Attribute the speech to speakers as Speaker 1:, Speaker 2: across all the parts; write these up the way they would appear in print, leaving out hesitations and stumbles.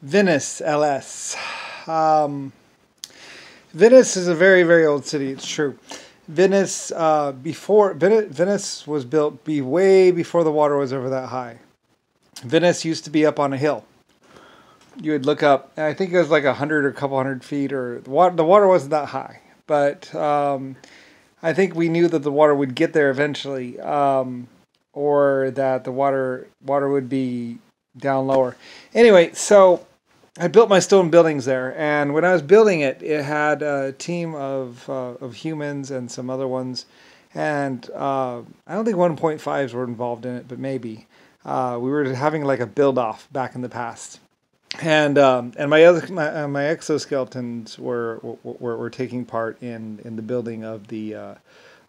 Speaker 1: Venice, LS. Um, Venice is a very, very old city. It's true. Venice was built way before the water was ever that high. Venice used to be up on a hill. You would look up, and I think it was like 100 or a couple hundred feet, or the water wasn't that high. But I think we knew that the water would get there eventually, or that the water would be down lower. Anyway, so I built my stone buildings there, and when I was building it, it had a team of humans and some other ones, and I don't think 1.5s were involved in it, but maybe we were having like a build off back in the past, and my exoskeletons were taking part in the building of the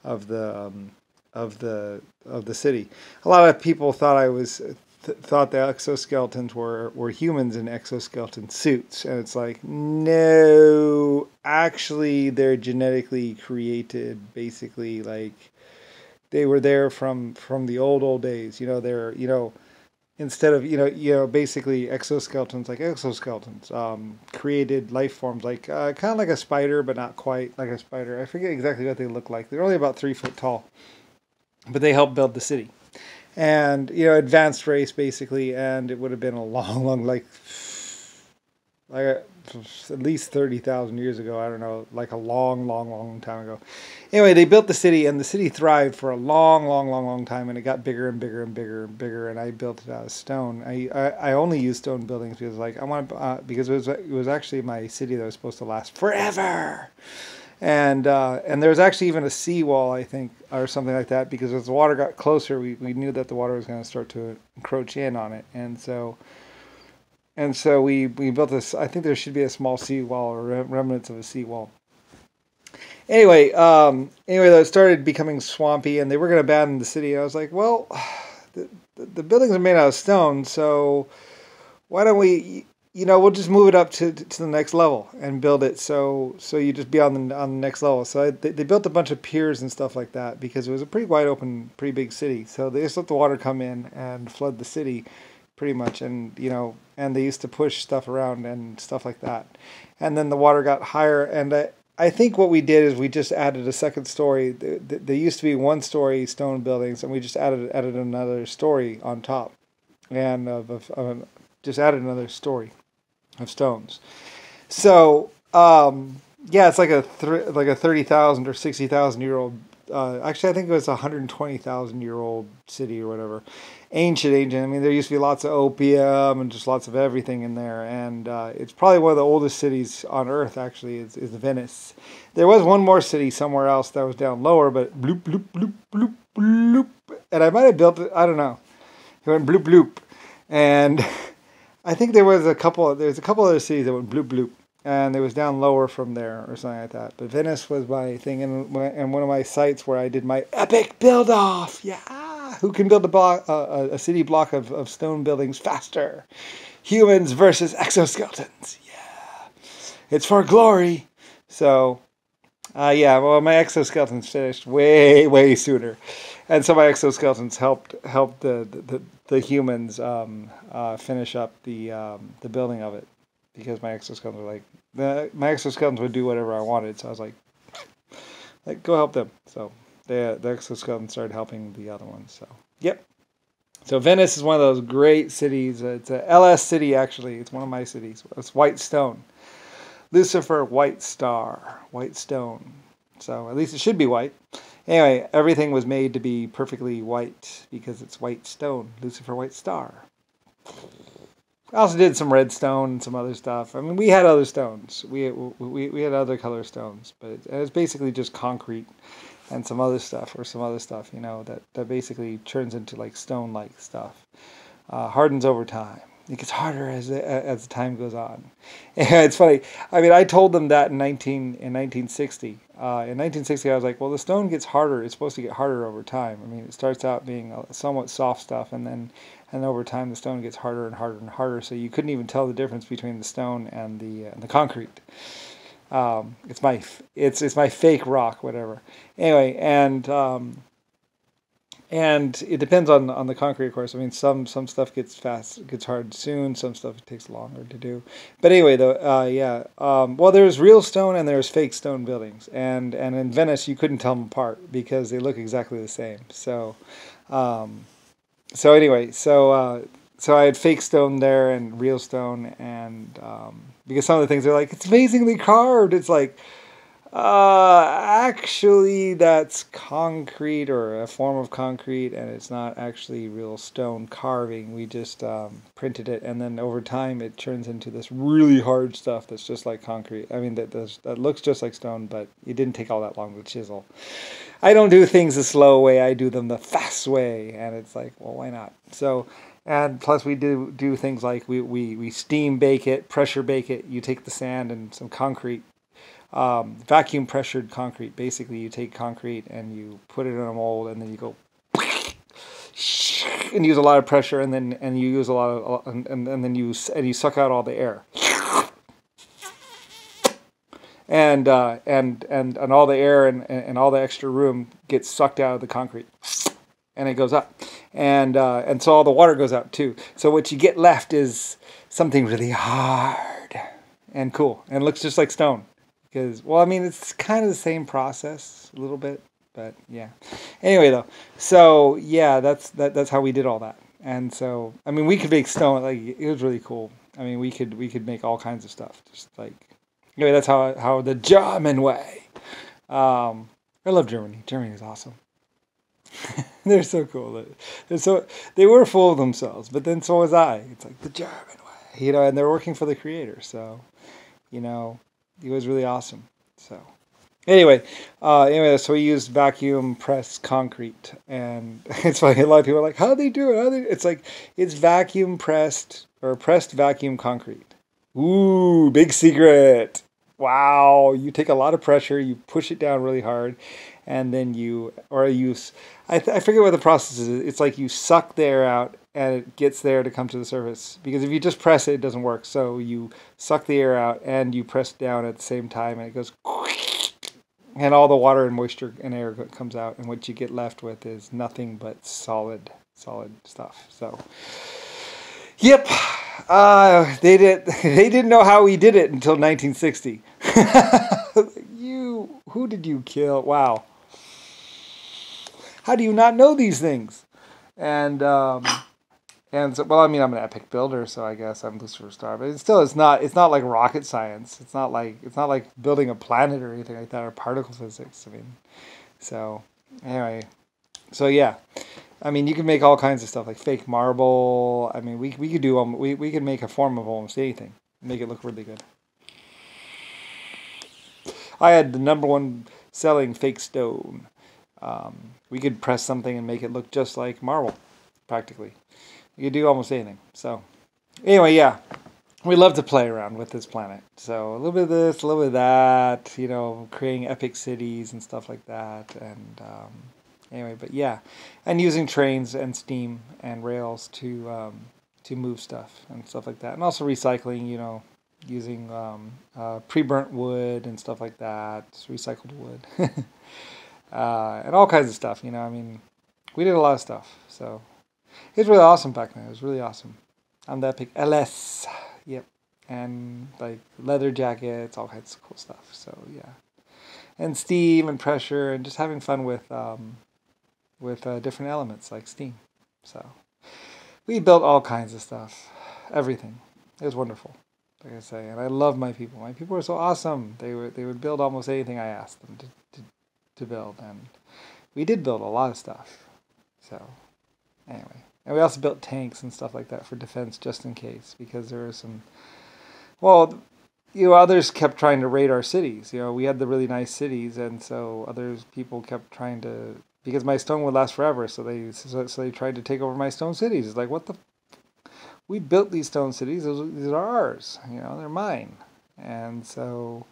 Speaker 1: of the city. A lot of people thought thought the exoskeletons were humans in exoskeleton suits, and it's like, no, actually they're genetically created, basically. Like, they were there from the old days. They're, instead of, basically exoskeletons, like exoskeletons, created life forms, like kind of like a spider, but not quite like a spider. I forget exactly what they look like. They're only about 3 foot tall, but they helped build the city. And advanced race, basically. And it would have been a long, like at least 30,000 years ago. I don't know, like a long time ago. Anyway, they built the city, and the city thrived for a long time, and it got bigger and bigger and bigger and bigger. And I built it out of stone. I only use stone buildings because, like, I want because it was actually my city that was supposed to last forever. And there was actually even a seawall, I think, or something like that, because as the water got closer, we knew that the water was going to start to encroach in on it, and so we built this. I think there should be a small seawall or remnants of a seawall. Anyway, though, it started becoming swampy, and they were going to abandon the city. And I was like, well, the buildings are made out of stone, so why don't we? We'll just move it up to the next level and build it so you just be on the next level. So they built a bunch of piers and stuff like that because it was a pretty wide open, pretty big city. So they just let the water come in and flood the city pretty much. And they used to push stuff around and stuff like that. And then the water got higher. And I think what we did is we just added a second story. There used to be 1-story stone buildings, and we just added another story on top, and just added another story of stones. So yeah, it's like a 30,000 or 60,000 year old. Actually, I think it was 120,000-year-old city or whatever. Ancient. I mean, there used to be lots of opium and just lots of everything in there. And it's probably one of the oldest cities on Earth, actually, is Venice. There was one more city somewhere else that was down lower, but bloop, bloop, bloop, bloop, bloop. And I might have built it, I don't know. It went bloop, bloop. And I think there's a couple other cities that went bloop, bloop. And it was down lower from there or something like that. But Venice was my thing, and one of my sites where I did my epic build-off. Yeah! Who can build a city block of stone buildings faster? Humans versus exoskeletons. Yeah. It's for glory. So, yeah, well, my exoskeletons finished way sooner. And so my exoskeletons helped the humans finish up the building of it. Because my exoskeletons were like, my exoskeletons would do whatever I wanted, so I was like, go help them. So the exoskeletons started helping the other ones. So yep. So Venice is one of those great cities. It's a LS city, actually. It's one of my cities. It's white stone. Lucifer, white star, white stone. So at least it should be white. Anyway, everything was made to be perfectly white because it's white stone. Lucifer, white star. I also did some redstone and some other stuff. I mean, we had other stones. We had other color stones, but it was basically just concrete and some other stuff, that basically turns into like stone-like stuff. Hardens over time. It gets harder as the time goes on. And it's funny. I mean, I told them that in 1960. In 1960, I was like, well, the stone gets harder. It's supposed to get harder over time. I mean, it starts out being somewhat soft stuff, and over time the stone gets harder and harder and harder. So you couldn't even tell the difference between the stone and the concrete. It's my fake rock, whatever. Anyway, and And it depends on the concrete, of course. I mean, some stuff gets hard soon. Some stuff takes longer to do. But anyway, though, yeah. Well, there's real stone and there's fake stone buildings, and in Venice you couldn't tell them apart because they look exactly the same. Um, so anyway, so I had fake stone there and real stone, and because some of the things are like it's amazingly carved. It's like actually, that's concrete or a form of concrete, and it's not actually real stone carving. We just printed it, and then over time it turns into this really hard stuff that's just like concrete. I mean, that looks just like stone, but it didn't take all that long to chisel. I don't do things the slow way, I do them the fast way, and it's like, well, why not? So, and plus we do things like we steam bake it, pressure bake it. You take the sand and some concrete, vacuum pressured concrete. Basically, you take concrete and you put it in a mold, and then you go and use a lot of pressure, and you use a lot of and then you suck out all the air, and all the air and all the extra room gets sucked out of the concrete, and it goes up, and so all the water goes out too. So what you get left is something really hard and cool, and it looks just like stone. Because, well, I mean, it's kind of the same process a little bit, but yeah. Anyway, though, so yeah, that's how we did all that. And so, I mean, we could make stone, like, it was really cool. I mean, we could make all kinds of stuff, just like, anyway, that's how the German way. I love Germany. Germany is awesome. They're so cool. They were full of themselves, but then so was I. It's like the German way, and they're working for the creator, so, it was really awesome. So anyway, so we used vacuum pressed concrete, and it's funny. A lot of people are like, "How do they do it?" It's like it's vacuum pressed or pressed vacuum concrete. Ooh, big secret! Wow, you take a lot of pressure, you push it down really hard, and then I forget what the process is. It's like you suck the air out, and it gets there to come to the surface. Because if you just press it, it doesn't work. So you suck the air out, and you press down at the same time, and it goes, and all the water and moisture and air comes out, and what you get left with is nothing but solid stuff. So, yep, they didn't know how we did it until 1960. Who did you kill? Wow. How do you not know these things? And so, well, I mean, I'm an epic builder, so I guess I'm Lucifer Star. But it's not like rocket science. It's not like building a planet or anything like that, or particle physics. I mean, so anyway, so yeah, I mean, you can make all kinds of stuff like fake marble. I mean, we could do we could make a form of almost anything, make it look really good. I had the #1 selling fake stone. We could press something and make it look just like marble, practically. You could do almost anything. So, anyway, yeah, we love to play around with this planet. So, a little bit of this, a little bit of that, creating epic cities and stuff like that. And anyway, but yeah, and using trains and steam and rails to move stuff and stuff like that. And also recycling, using pre-burnt wood and stuff like that, recycled wood, and all kinds of stuff. I mean, we did a lot of stuff. So it was really awesome back then. It was really awesome. I'm the epic LS, yep, and like leather jackets, all kinds of cool stuff. So yeah, and steam and pressure and just having fun with different elements like steam. So we built all kinds of stuff, everything. It was wonderful. Like I say, and I love my people. My people were so awesome. They would build almost anything I asked them to build, and we did build a lot of stuff. So anyway, and we also built tanks and stuff like that for defense, just in case, because there were some. Well, others kept trying to raid our cities. We had the really nice cities, and so people kept trying to, because my stone would last forever. So they tried to take over my stone cities. It's like, what the. We built these stone cities. These are ours. They're mine. And so,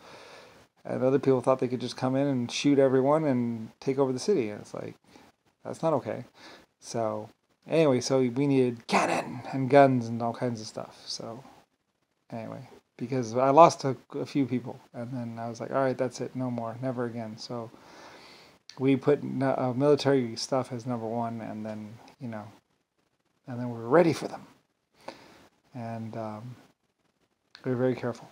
Speaker 1: and other people thought they could just come in and shoot everyone and take over the city. And it's like, that's not okay. So, anyway, so we needed cannon and guns and all kinds of stuff. So, anyway, because I lost a few people. And then I was like, all right, that's it. No more. Never again. So, we put military stuff as number one, and then and then we were ready for them, and we were very careful.